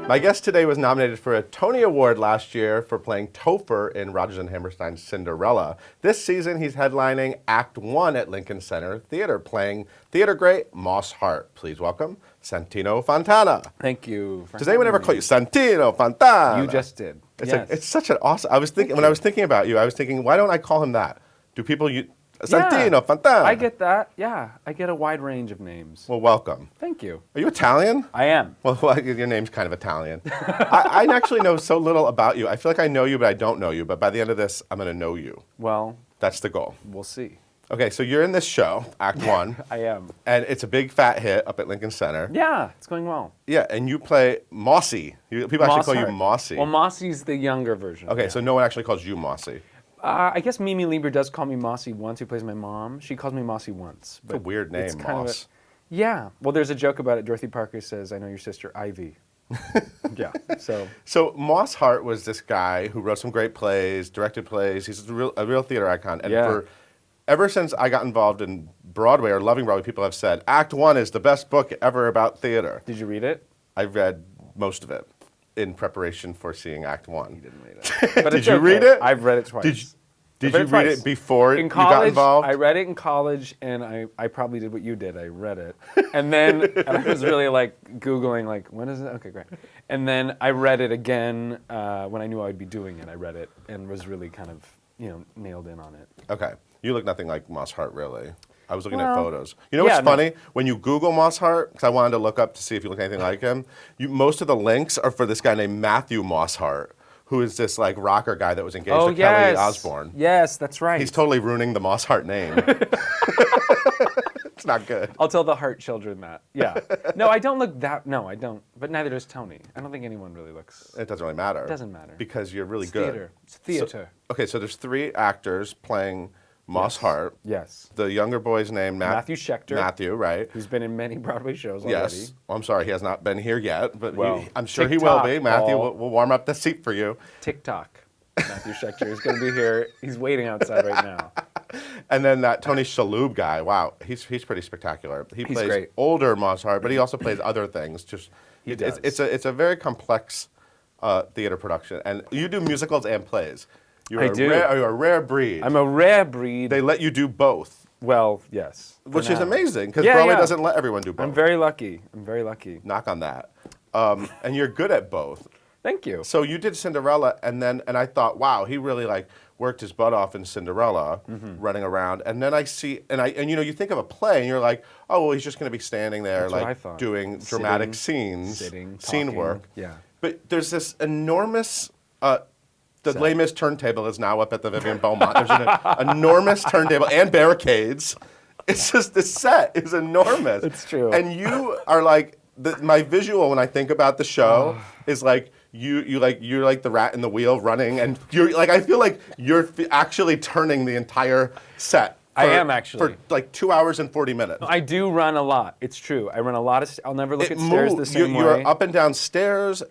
My guest today was nominated for a Tony Award last year for playing Topher in Rodgers and Hammerstein's Cinderella. This season, he's headlining Act 1 at Lincoln Center Theater, playing theater great Moss Hart. Please welcome Santino Fontana. Thank you. Does anyone ever call you Santino Fontana? You just did. It's such an awesome. I was thinking when I was thinking about you, I was thinking, why don't I call him that? Do people use Santino Fontana? I get that. Yeah, I get a wide range of names. Well, welcome. Thank you. Are you Italian? I am. Well, your name's kind of Italian. I actually know so little about you. I feel like I know you, but I don't know you. But by the end of this, I'm going to know you. Well, that's the goal. We'll see. Okay, so you're in this show, Act 1. I am. And it's a big fat hit up at Lincoln Center. Yeah, it's going well. Yeah, and you play Mossy. People actually call you Mossy. Well, Mossy's the younger version. Okay, so no one actually calls you Mossy. I guess Mimi Lieber does call me Mossy once, who plays my mom. She calls me Mossy once. It's a weird name, Moss. Yeah. Well, there's a joke about it. Dorothy Parker says, I know your sister, Ivy. Yeah, So Moss Hart was this guy who wrote some great plays, directed plays. He's a real theater icon. And ever since I got involved in Broadway or loving Broadway, people have said, Act 1 is the best book ever about theater. Did you read it? I read most of it in preparation for seeing Act 1. You didn't read it. But did you read it? I've read it twice. Did you read it before you got involved? I read it in college, and I probably did what you did. I read it. And then I was really like Googling, like, when is it? Okay, great. And then I read it again when I knew I would be doing it. I read it and was really kind of, nailed in on it. Okay. You look nothing like Moss Hart, really. I was looking at photos. You know what's funny? When you Google Moss Hart, because I wanted to look up to see if you look anything like him, most of the links are for this guy named Matthew Moss Hart, who is this like rocker guy that was engaged to Kelly Osbourne. Yes, that's right. He's totally ruining the Moss Hart name. It's not good. I'll tell the Hart children that. Yeah. No, I don't look that. No, I don't. But neither does Tony. I don't think anyone really looks. It doesn't really matter. It doesn't matter. Because you're really good. Theater. It's theater. So there's 3 actors playing Moss Hart. Yes. The younger boy's name, Matthew Schechter. Matthew, right. Who's been in many Broadway shows already. Yes. Well, I'm sorry, he has not been here yet, but I'm sure TikTok, he will be. Matthew, we'll warm up the seat for you. TikTok. Matthew Schechter is going to be here. He's waiting outside right now. And then that Tony Shalhoub guy, wow, he's pretty spectacular. He's plays great. Older Moss Hart, but he also plays other things. It's a very complex theater production, and you do musicals and plays. You're a rare breed. I'm a rare breed. They let you do both. Well, yes. Which is amazing, because Broadway doesn't let everyone do both. I'm very lucky. Knock on that. And you're good at both. Thank you. So you did Cinderella, and I thought, wow, he really worked his butt off in Cinderella, running around. And then I see, you think of a play, and you're like, oh, well, he's just going to be standing there, doing dramatic scenes, scene work. Yeah. But there's this enormous. The Les Mis turntable is now up at the Vivian Beaumont. There's an enormous turntable and barricades. It's just the set is enormous. It's true. And you are like my visual when I think about the show is like you're like the rat in the wheel running, and you're like I feel like you're actually turning the entire set. I am actually. For like 2 hours and 40 minutes. I do run a lot. It's true. I run a lot of. I'll never look at stairs the same way. You're up and down stairs.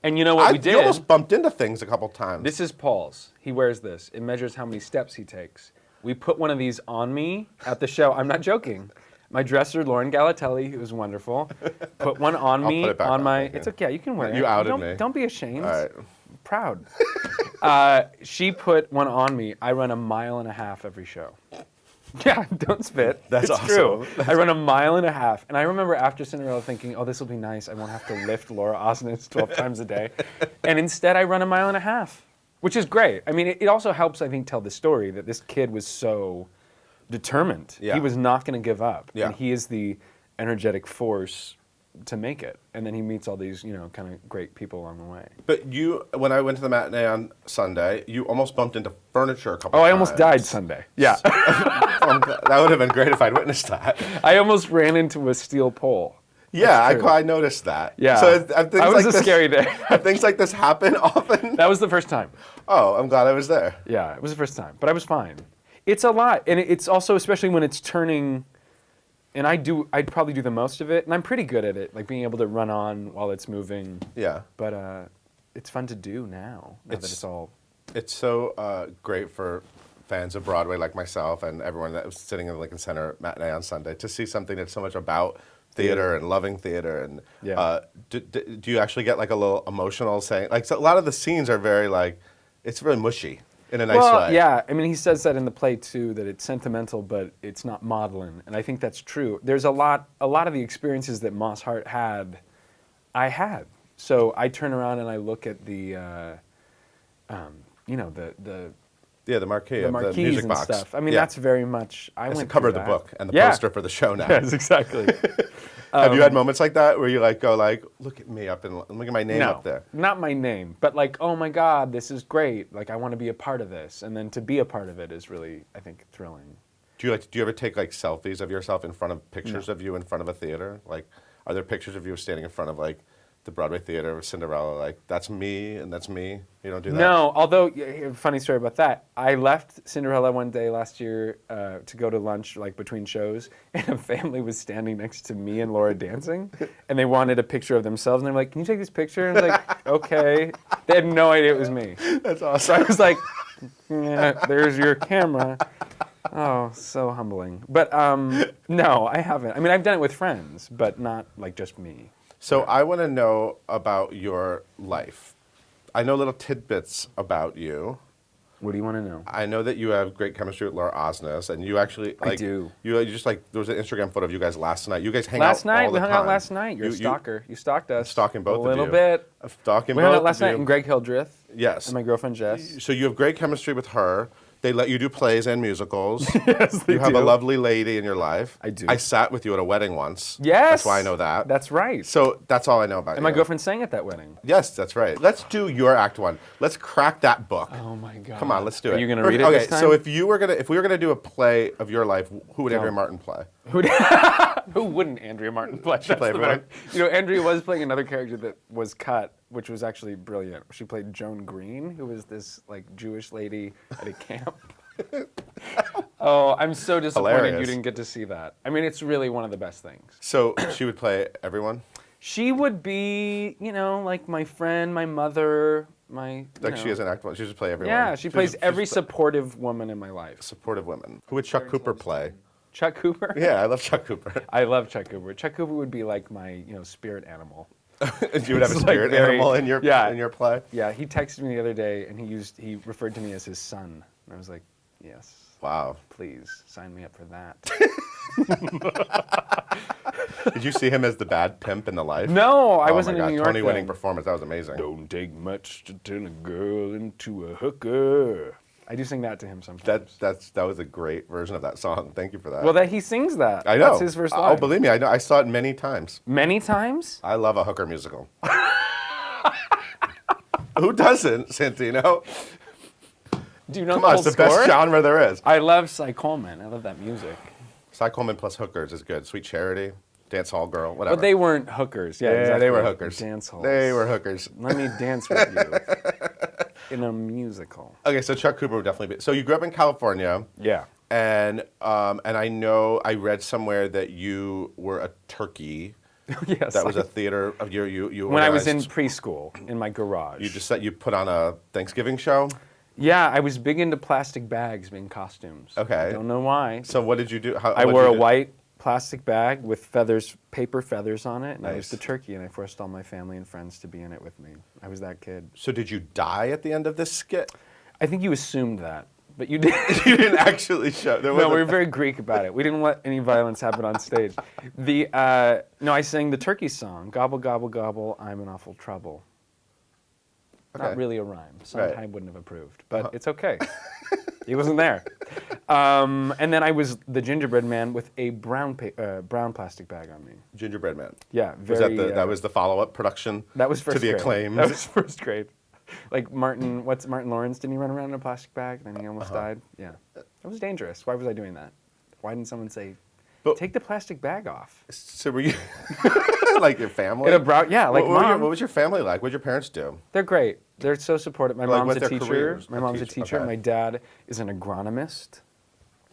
And you know what we did? You almost bumped into things a couple times. This is Paul's. He wears this. It measures how many steps he takes. We put one of these on me at the show. I'm not joking. My dresser, Lauren Galatelli, who was wonderful, put one on me. I'll put it back on my. It's okay. You can wear it. You outed me. Don't be ashamed. All right. Proud. She put one on me. I run 1.5 miles every show. Yeah, don't spit. That's it's awesome. True. I run 1.5 miles. And I remember after Cinderella thinking, oh, this will be nice. I won't have to lift Laura Osnes 12 times a day. And instead, I run 1.5 miles, which is great. I mean, it also helps, I think, tell the story that this kid was so determined. Yeah. He was not going to give up. Yeah. And he is the energetic force to make it. And then he meets all these, kind of great people along the way. But when I went to the matinee on Sunday, you almost bumped into furniture a couple times. Oh, I almost died Sunday. Yeah. That would have been great if I'd witnessed that. I almost ran into a steel pole. Yeah, I noticed that. Yeah. So that was a scary day. Things like this happen often? That was the first time. Oh, I'm glad I was there. Yeah, it was the first time. But I was fine. It's a lot. And it's also, especially when it's turning, and I'd probably do the most of it, and I'm pretty good at it, like being able to run on while it's moving. Yeah. But it's fun to do now that it's all. It's so great for fans of Broadway like myself and everyone that was sitting in the Lincoln Center matinee on Sunday to see something that's so much about theater and loving theater, and Yeah. do you actually get like a little emotional saying, like, so a lot of the scenes are very like, it's very mushy in a nice way. Yeah. I mean, he says that in the play too, that it's sentimental, but it's not maudlin, and I think that's true. There's a lot of the experiences that Moss Hart had, I had. So I turn around and I look at the, you know, the marquee, the of the marquees music and box. stuff. I mean, Yeah. that's very much. I That's went the cover through of the that. book and the Yeah. poster for the show now. Yes, exactly. Have you had moments like that where you like go like, look at me up and look at my name No, up there? not my name, but like, oh my God, this is great. Like, I want to be a part of this, and then to be a part of it is really, I think, thrilling. Do you ever take like selfies of yourself in front of pictures of you in front of a theater? Like, are there pictures of you standing in front of like the Broadway theater of Cinderella? Like, that's me and that's me. You don't do that. No, although funny story about that. I left Cinderella one day last year to go to lunch, like between shows, and a family was standing next to me and Laura dancing, and they wanted a picture of themselves, and they were like, "Can you take this picture?" And I was like, "Okay." They had no idea it was me. That's awesome. So I was like, yeah, "There's your camera." Oh, so humbling. But no, I haven't. I mean, I've done it with friends, but not like just me. So I want to know about your life. I know little tidbits about you. What do you want to know? I know that you have great chemistry with Laura Osnes, and you actually like. I do. You just like there was an Instagram photo of you guys last night. You guys hang Last out all night, the we time. hung out last night. You're a stalker. You stalked us. Stalking both of you. A little bit. Stalking We both hung out last of night, you. and Greg Hildreth. Yes. And my girlfriend Jess. So you have great chemistry with her. They let you do plays and musicals. Yes, they You have do. a lovely lady in your life. I do. I sat with you at a wedding once. Yes. That's why I know that. That's right. So that's all I know about you. And my girlfriend sang at that wedding. Yes, that's right. Let's do your act one. Let's crack that book. Oh my God. Come on, let's do it. Are you gonna read it Okay, this time? so if we were gonna do a play of your life, who would Andrea Martin play? Who wouldn't Andrea Martin play? She played That's the everyone. better- You know, Andrea was playing another character that was cut, which was actually brilliant. She played Joan Green, who was this like Jewish lady at a camp. Oh, I'm so disappointed Hilarious. you didn't get to see that. I mean, it's really one of the best things. So she would play everyone? She would be, you know, like my friend, my mother, my. Like she is an act one. She just play everyone. Yeah, she plays just every supportive woman in my life. supportive women. Who would Chuck Cooper play? Chuck Cooper? Yeah, I love Chuck Cooper. I love Chuck Cooper. Chuck Cooper would be like my, you know, spirit animal. You would have a It's like spirit very- animal in your yeah. in your play. Yeah, he texted me the other day and he referred to me as his son. And I was like, yes, Wow. please sign me up for that. Did you see him as the bad pimp in the life? No, I Oh wasn't my God, in New York. Tony-winning then. performance. That was amazing. Don't take much to turn a girl into a hooker. I do sing that to him sometimes. That was a great version of that song. Thank you for that. Well, that he sings that. I know. That's his first line. Oh, believe me, I know. I saw it many times. Many times? I love a hooker musical. Who doesn't, Santino? Do you know Come the on, whole it's the score? best genre there is. I love Cy Coleman. I love that music. Cy Coleman plus hookers is good. Sweet Charity, Dance Hall Girl, whatever. But they weren't hookers. Yeah, yeah, exactly. they were hookers. Dance halls. They were hookers. Let me dance with you in a musical. Okay, so Chuck Cooper would definitely be. So you grew up in California, Yeah. and I know I read somewhere that you were a turkey. Yes. That was a theater of you. when I was in organized- preschool in my garage. you put on a Thanksgiving show. Yeah, I was big into plastic bags being costumes. Okay. I don't know why. So what did you do? I wore a white plastic bag with feathers, paper feathers on it, and I was the Nice. turkey, and I forced all my family and friends to be in it with me. I was that kid. So did you die at the end of this skit? I think you assumed that, but you did. You didn't actually show. There No, wasn't- we were very Greek about it. We didn't let any violence happen on stage. No, I sang the turkey song, "Gobble, gobble, gobble, I'm in awful trouble." Okay. Not really a rhyme. Some Right. I wouldn't have approved, but it's okay. He wasn't there. And then I was the gingerbread man with a brown plastic bag on me. Gingerbread Man. Yeah, Was that very. that was the follow-up production? that was first to the grade. acclaimed. That was first grade. Like Martin Lawrence? Didn't he run around in a plastic bag and then he almost died? Yeah, that was dangerous. Why was I doing that? Why didn't someone say, But- take the plastic bag off? So were you like your family? In a brown, yeah, like mom. What was your family like? What did your parents do? They're great. They're so supportive. My Like, mom's what's a their teacher. careers? My A mom's a teacher, teacher. okay. My dad is an agronomist.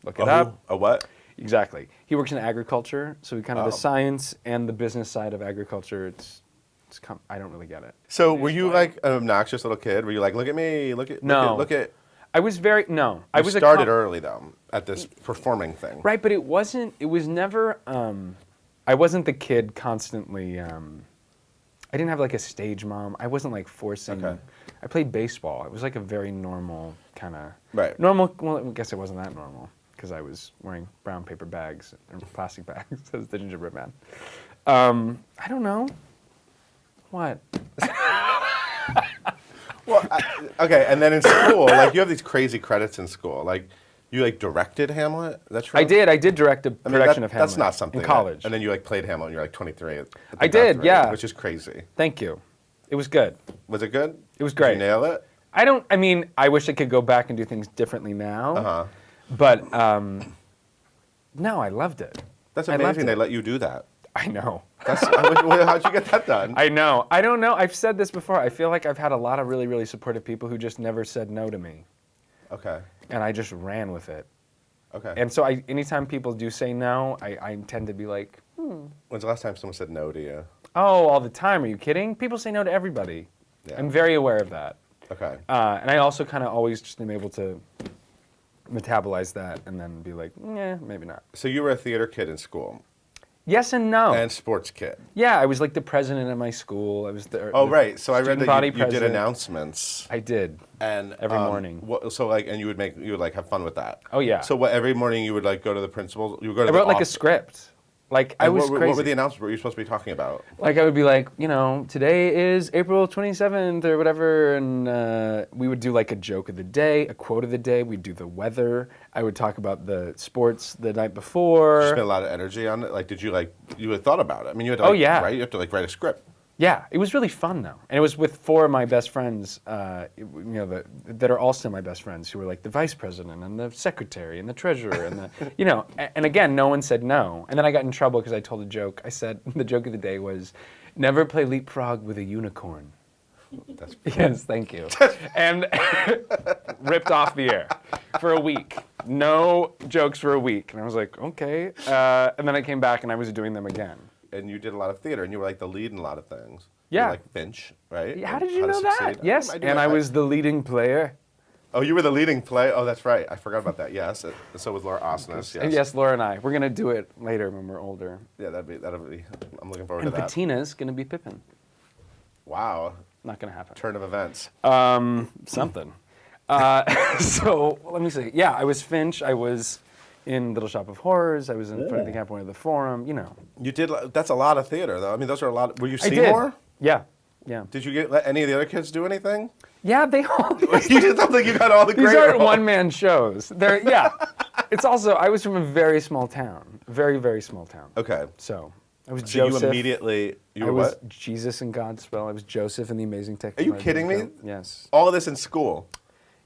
Look it A up. who? A what? Exactly. He works in agriculture, so we kind of the science and the business side of agriculture. I don't really get it. So were you like an obnoxious little kid? Were you like, look at me, No. look at. I was very no. I You was started a early though at this performing thing. right, but it wasn't. It was never. I wasn't the kid constantly. I didn't have like a stage mom. I wasn't like forcing. Okay. I played baseball. It was like a very normal kind of. Right. Normal. Well, I guess it wasn't that normal because I was wearing brown paper bags or plastic bags as the gingerbread man. I don't know. What? Well, okay, and then in school, like you have these crazy credits in school. Like you like directed Hamlet. That's true. I did direct a production of Hamlet. That's not something in college. and then you like played Hamlet. And you're like 23. I did, rate, yeah. Which is crazy. Thank you. It was good. Was it good? It was great. Did you nail it? I mean, I wish I could go back and do things differently now. Uh-huh. But no, I loved it. That's I loved amazing. They it. let you do that. I know. How'd you get that done? I know. I don't know. I've said this before. I feel like I've had a lot of really, really supportive people who just never said no to me. Okay. And I just ran with it. Okay. And so anytime people do say no, I tend to be like, When's the last time someone said no to you? oh, all the time. Are you kidding? People say no to everybody. Yeah. I'm very aware of that. Okay. And I also kind of always just am able to metabolize that and then be like, maybe not. So you were a theater kid in school Yes and no. and sports kid. Yeah, I was like the president of my school. I was the Oh, right. So I read student body that you did president. announcements. I did. And Every morning. So like, and you would like have fun with that. Oh, yeah. So what? Every morning you would like go to the principal. You would go to I the wrote like a office. script. Like I And was crazy. What were the announcements? What were you supposed to be talking about? Like I would be like, today is April 27th or whatever, and we would do like a joke of the day, a quote of the day. We'd do the weather. I would talk about the sports the night before. You spent a lot of energy on it. Like, did you you had thought about it? I mean, you had to. Oh, Like, yeah. Right. You have to like write a script. Yeah, it was really fun though, and it was with 4 of my best friends, that are all still my best friends, who were like the vice president and the secretary and the treasurer and the, and again, no one said no, and then I got in trouble because I told a joke. I said the joke of the day was, never play leapfrog with a unicorn. That's Yes, thank you, and ripped off the air for a week. No jokes for a week, and I was like, okay, and then I came back and I was doing them again. and you did a lot of theater, and you were like the lead in a lot of things. You Yeah. were like Finch, right? How And did you to know that? Succeed. Yes, and I was the leading player. Oh, you were the leading play. Oh, that's right. I forgot about that. Yes, and so was Laura Osnes. And Yes. yes, Laura and I. We're gonna do it later when we're older. Yeah, that'll be. I'm looking forward And to that. Patina's gonna be Pippin. Wow. Not gonna happen. Turn of events. Something. So let me see. Yeah, I was Finch. I was in Little Shop of Horrors. I was in Funny the Camp, one of the Forum. You did. That's a lot of theater, though. I mean, those are a lot. Were you I did. Seymour? Yeah. Yeah. Did you let any of the other kids do anything? Yeah, they all. You did something. You got all the These great aren't roles. one-man shows. They're yeah. It's also I was from a very small town, very very small town. Okay. So I was So Joseph. you immediately. You I were was what? Jesus in Godspell. I was Joseph in The Amazing Are you Technology. kidding me? Yes. All of this in school.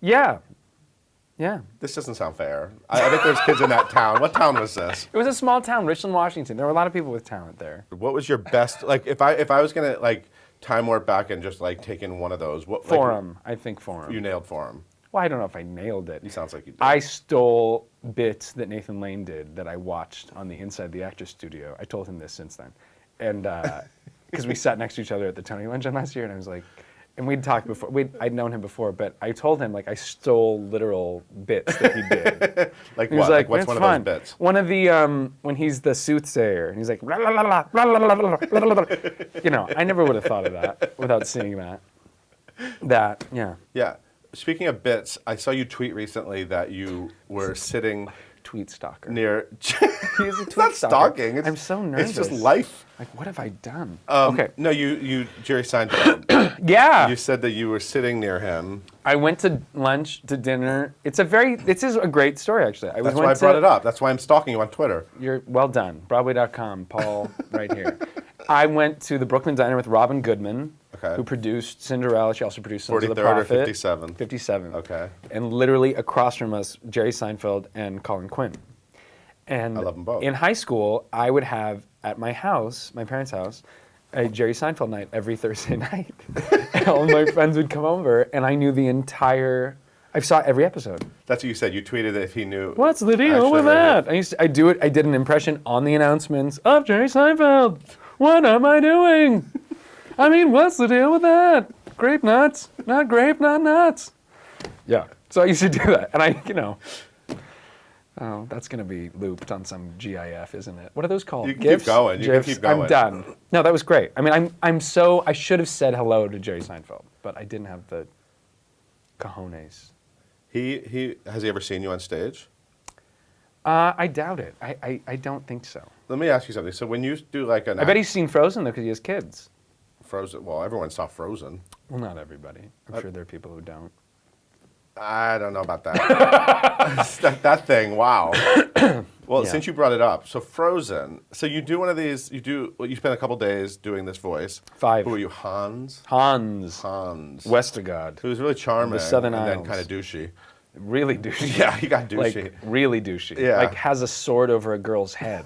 Yeah. Yeah. This doesn't sound fair. I bet there's kids in that town. What town was this? It was a small town, Richland, Washington. There were a lot of people with talent there. What was your best? Like, if I was gonna like time warp back and just like take in one of those, what? Forum, I think Forum. You nailed Forum. Well, I don't know if I nailed it. It sounds like you did. I stole bits that Nathan Lane did that I watched on the Inside the Actors Studio. I told him this since then. And because we sat next to each other at the Tony Luncheon last year, and I was like, and we'd talked before, I'd known him before, but I told him, like, I stole literal bits that he did. Like He was what? like, What's "It's one fun." of those bits? One of the, when he's the soothsayer, and he's like, "La, la, la, la, la, la, la, la, la, la, la." I never would have thought of that without seeing that. Yeah. Yeah. Speaking of bits, I saw you tweet recently that you were sitting Tweet stalker. near. He is a It's tweet not stalker. stalking. It's, I'm so nervous. It's just life. Like, what have I done? Okay. No, you Jerry Seinfeld. Yeah. You said that you were sitting near him. I went to lunch, to dinner. This is a great story, actually. That's why I brought it up. That's why I'm stalking you on Twitter. You're well done. Broadway.com, Paul, right here. I went to the Brooklyn Diner with Robin Goodman, Okay. who produced Cinderella. She also produced Sons of the 43rd or Prophet. 57th? 57. Okay. And literally across from us, Jerry Seinfeld and Colin Quinn. And I love them both. in high school, I would have at my house, my parents' house, a Jerry Seinfeld night every Thursday night. And all of my friends would come over, and I knew I saw every episode. That's what you said. You tweeted that if he knew. What's the deal Actually, with that? I did an impression on the announcements of Jerry Seinfeld. What am I doing? I mean, what's the deal with that? Grape nuts, not grape, not nuts. Yeah. So I used to do that, and Oh, that's going to be looped on some GIF, isn't it? What are those called? You can GIFs? keep going. You can GIFs? keep going. I'm done. No, that was great. I mean, I should have said hello to Jerry Seinfeld, but I didn't have the cojones. Has he ever seen you on stage? I doubt it. I don't think so. Let me ask you something. So when you do like an I bet he's seen Frozen, though, because he has kids. Frozen, well, everyone saw Frozen. Well, not everybody. I'm sure there are people who don't. I don't know about that. that thing, wow. Well, Yeah. since you brought it up, so Frozen. So you do one of these. You spend a couple days doing this voice. 5. Who are you, Hans? Hans Westergaard. Westergaard. Who was really charming. The Southern and Isles. then kind of douchey. Really douchey. Yeah, he got douchey. Like, really douchey. Yeah. Like, has a sword over a girl's head.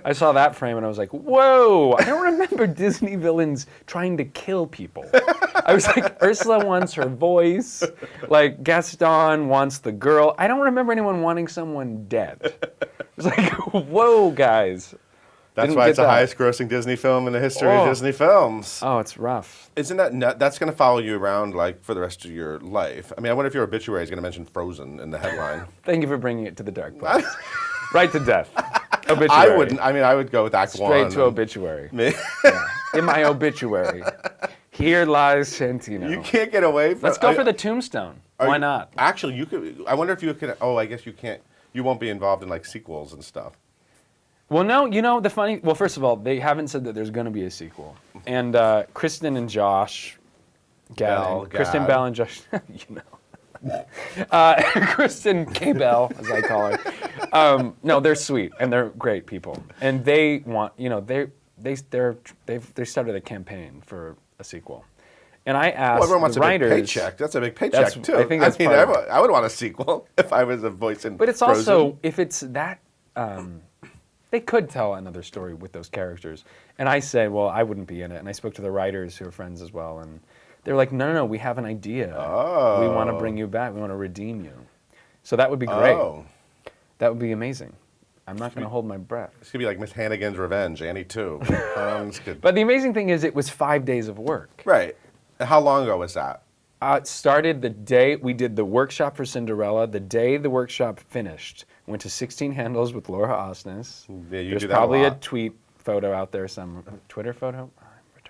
I saw that frame and I was like, whoa, I don't remember Disney villains trying to kill people. I was like, Ursula wants her voice. Like, Gaston wants the girl. I don't remember anyone wanting someone dead. It was like, whoa, guys. That's Didn't why get it's the that. highest grossing Disney film in the history of Oh. Disney films. Oh, it's rough. Isn't that that's going to follow you around like for the rest of your life? I mean, I wonder if your obituary is going to mention Frozen in the headline. Thank you for bringing it to the dark place. Right to death. Obituary. I wouldn't. I mean, I would go with Act Straight One. to obituary. Me- Yeah. In my obituary, here lies Santino. You can't get away from. Let's go for the tombstone. Why you- not? Actually, you could. I wonder if you can. Oh, I guess you can't. You won't be involved in like sequels and stuff. Well, no, well, first of all, they haven't said that there's going to be a sequel. And Kristen and Josh Kristen Gad. Bell and Josh, Kristen K. Bell, as I call her. No, they're sweet and they're great people. And they want, they started a campaign for a sequel. And I asked Well, everyone wants the a writers. big paycheck. That's a big paycheck too. I think that's part of it. I would want a sequel if I was a voice in. But it's Frozen. also, if it's that, they could tell another story with those characters. And I said, well, I wouldn't be in it. And I spoke to the writers who are friends as well. And they're like, no, we have an idea. Oh. We want to bring you back. We want to redeem you. So that would be great. Oh. That would be amazing. I'm not going to hold my breath. It's gonna be like Miss Hannigan's Revenge, Annie 2. But the amazing thing is it was 5 days of work. Right. And how long ago was that? It started the day we did the workshop for Cinderella. The day the workshop finished, went to 16 Handles with Laura Osnes. Yeah, you There's do that probably a a lot. tweet photo out there, some Twitter photo. Oh, I'm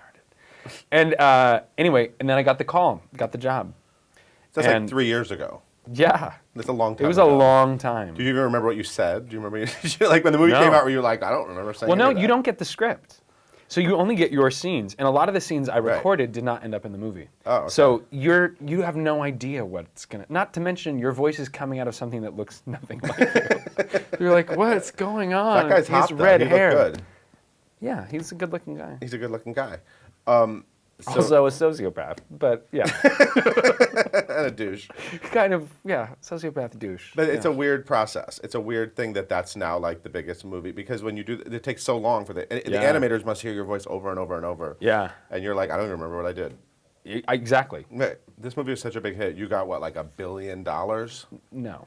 retarded. And anyway, and then I got the call, got the job. That's like And- 3 years ago. Yeah, That's a long time. it was ago. a long time. Do you even remember what you said? Do you remember like when the movie No. came out? Were you like, I don't remember saying? Well, no, any of you that. don't get the script. So you only get your scenes, and a lot of the scenes I recorded did not end up in the movie. Oh, okay. So you have no idea what's gonna. Not to mention your voice is coming out of something that looks nothing like you. You're like, what's going on? That guy's He has hot. Though. red He hair. looked good. Yeah, he's a good-looking guy. He's a good-looking guy. So, Also a sociopath, but yeah, and a douche. kind of sociopath douche. But it's Yeah. a weird process. It's a weird thing that's now like the biggest movie because when you do, it takes so long for the Yeah. animators must hear your voice over and over and over. Yeah, And you're like, I don't even remember what I did. exactly. But this movie was such a big hit. You got what, like $1 billion? No.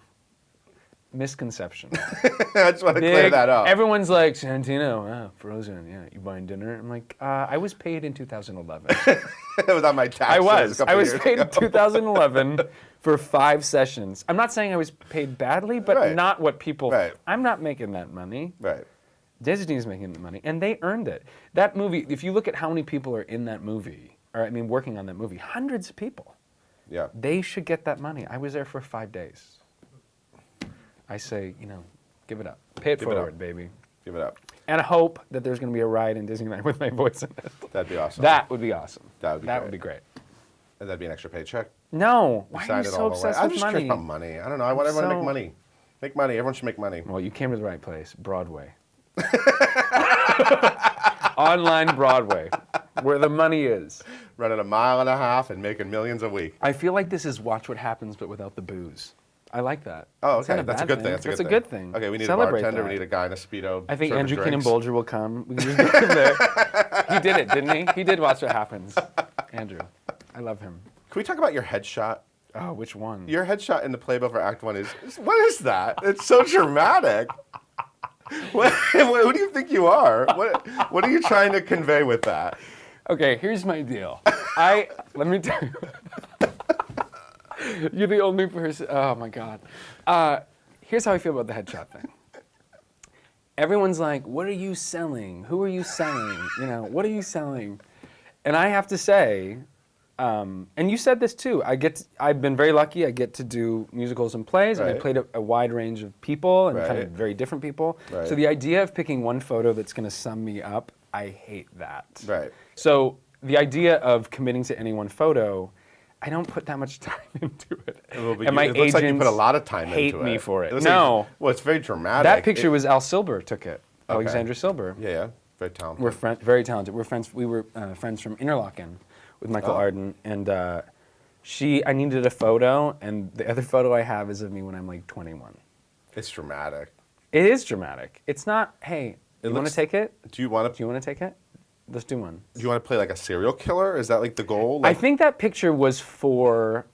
Misconception. I just want to clear that up. Everyone's like, Santino, Frozen, yeah, you buying dinner? I'm like, I was paid in 2011. It was on my taxes. I a was couple years paid ago. in 2011 for 5 sessions. I'm not saying I was paid badly, but Right. not what people. Right. I'm not making that money. Right. Disney's making the money, and they earned it. That movie, if you look at how many people are in that movie, or I mean, working on that movie, hundreds of people. Yeah. They should get that money. I was there for 5 days. I say, give it up. Pay it Give it forward, up. baby. Give it up. And I hope that there's going to be a ride in Disneyland with my voice in it. That'd be awesome. That would be awesome. That would be great. And that'd be an extra paycheck. No. Why are Sign you it so all the way. obsessed I'm with just curious money? about money. I don't know. I want everyone to make So- money. Make money. Everyone should make money. Well, you came to the right place. Broadway. Online Broadway, where the money is. Running 1.5 miles and making millions a week. I feel like this is Watch What Happens, but without the booze. I like that. Oh, It's not okay. That's a bad good thing. That's a good thing. Okay, we need Celebrate a bartender. that. We need a guy in a Speedo. I think serving Andrew Keenan drinks. Bolger will come. We can just get him there. He did it, didn't he? He did Watch What Happens. Andrew. I love him. Can we talk about your headshot? Oh, which one? Your headshot in the Playbill for Act 1 is, what is that? It's so dramatic. Who do you think you are? What are you trying to convey with that? Okay, here's my deal. Let me tell you. You're the only person. Oh my God. here's how I feel about the headshot thing. Everyone's like, what are you selling? Who are you selling? You know, what are you selling? And I have to say, and you said this too, I've been very lucky. I get to do musicals and plays, and I played a wide range of people and kind of very different people. Right. So the idea of picking one photo that's going to sum me up, I hate that. Right. So the idea of committing to any one photo, I don't put that much time into it. And my looks like you put a lot of time into it. Hate me for it. No. Well, it's very dramatic. That picture was Al Silber took it. Okay. Alexandra Silber. Yeah, very talented. We're very talented. We're friends. We were friends from Interlaken with Michael Arden, and I needed a photo, and the other photo I have is of me when I'm like 21. It's dramatic. It is dramatic. It's not. Hey, you want to take it? Do you want to take it? Let's do one. Do you want to play like a serial killer? Is that like the goal? Like, I think that picture was for.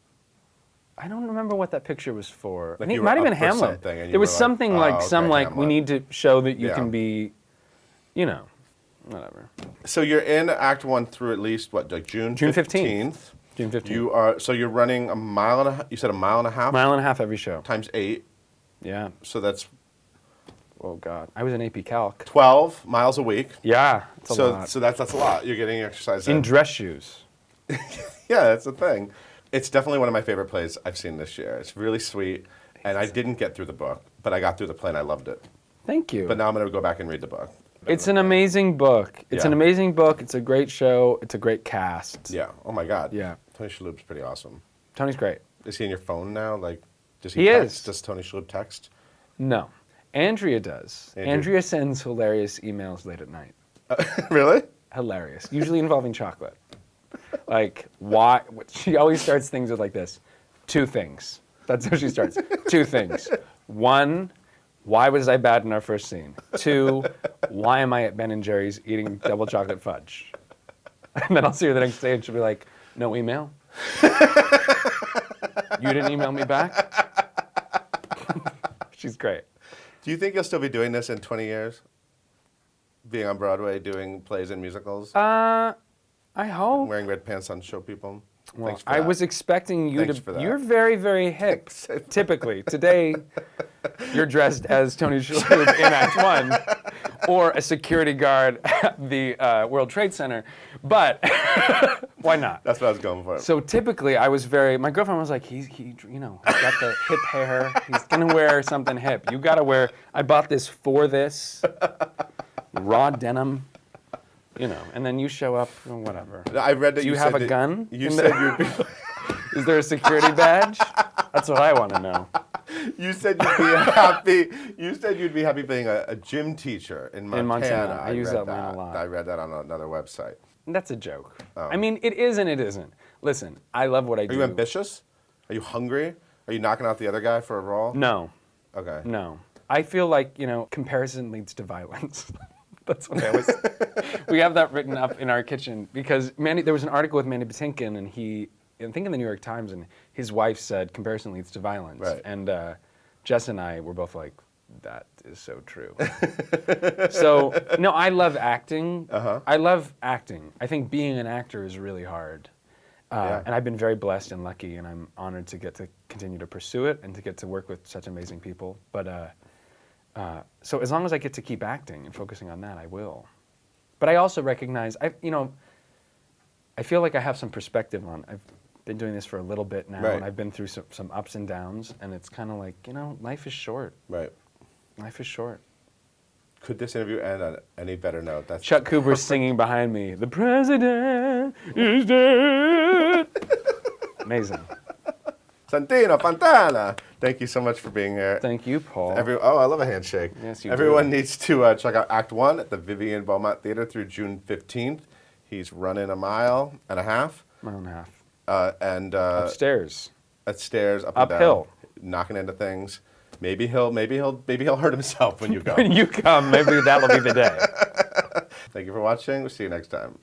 I don't remember what that picture was for. Like I think it might have been Hamlet. There was something like Hamlet. we need to show that you can be, you know, whatever. So you're in Act 1 through at least what, like June 15th? June 15th. You're running a mile and a half. You said a mile and a half. Mile and a half every show. Times 8. Yeah. So that's. Oh God, I was in AP Calc. 12 miles a week. Yeah, that's a lot. So that's a lot. You're getting exercise in dress shoes. Yeah, that's the thing. It's definitely one of my favorite plays I've seen this year. It's really sweet, and I didn't get through the book, but I got through the play and I loved it. Thank you. But now I'm going to go back and read the book. It's an amazing book. It's an amazing book. It's a great show. It's a great cast. Yeah. Oh my God. Yeah. Tony Shalhoub's pretty awesome. Tony's great. Is he in your phone now? Like, does he text? is. Does Tony Shalhoub text? No. Andrea does. Andrea sends hilarious emails late at night. Really? Hilarious. Usually involving chocolate. Like, why? She always starts things with like this. 2 things. That's how she starts. 2 things. 1, why was I bad in our first scene? 2, why am I at Ben & Jerry's eating double chocolate fudge? And then I'll see her the next day and she'll be like, no email? You didn't email me back? She's great. Do you think you'll still be doing this in 20 years? Being on Broadway, doing plays and musicals? I hope. Wearing red pants on show people? Well, I was expecting you Thanks for that. You're very, very hip, typically. Today, you're dressed as Tony Shalhoub in Act 1, or a security guard at the World Trade Center. But why not? That's what I was going for. So typically, my girlfriend was like, he's got the hip hair. He's gonna wear something hip. You gotta wear. I bought this for this raw denim. You know, and then you show up, or whatever. I read that Do you have a gun? You said you'd be. Is there a security badge? That's what I want to know. You said you'd be happy. You said you'd be happy being a gym teacher in Montana. In Montana, I use that line a lot. I read that on another website. That's a joke. Oh. I mean, it is and it isn't. Listen, I love what I do. Are you ambitious? Are you hungry? Are you knocking out the other guy for a role? No. Okay. No. I feel like, comparison leads to violence. That's what I always. We have that written up in our kitchen because there was an article with Mandy Patinkin, and I think in the New York Times, and his wife said comparison leads to violence. Right. And Jess and I were both like, that is so true. So, no, I love acting. Uh-huh. I love acting. I think being an actor is really hard. And I've been very blessed and lucky, and I'm honored to get to continue to pursue it and to get to work with such amazing people. But so as long as I get to keep acting and focusing on that, I will. But I also recognize, I feel like I have some perspective on. I've been doing this for a little bit now, and I've been through some ups and downs, and it's kind of like, life is short. Right. Life is short. Could this interview end on any better note? That's Chuck Cooper's singing behind me, "The president is dead." Amazing. Santino Fontana, thank you so much for being here. Thank you, Paul. I love a handshake. Yes, you Everyone do. needs to check out Act 1 at the Vivian Beaumont Theater through June 15th. He's running a mile and a half. Mile and a half. Upstairs, up and Uphill. down, knocking into things. Maybe he'll hurt himself when you go. When you come, maybe that'll be the day. Thank you for watching. We'll see you next time.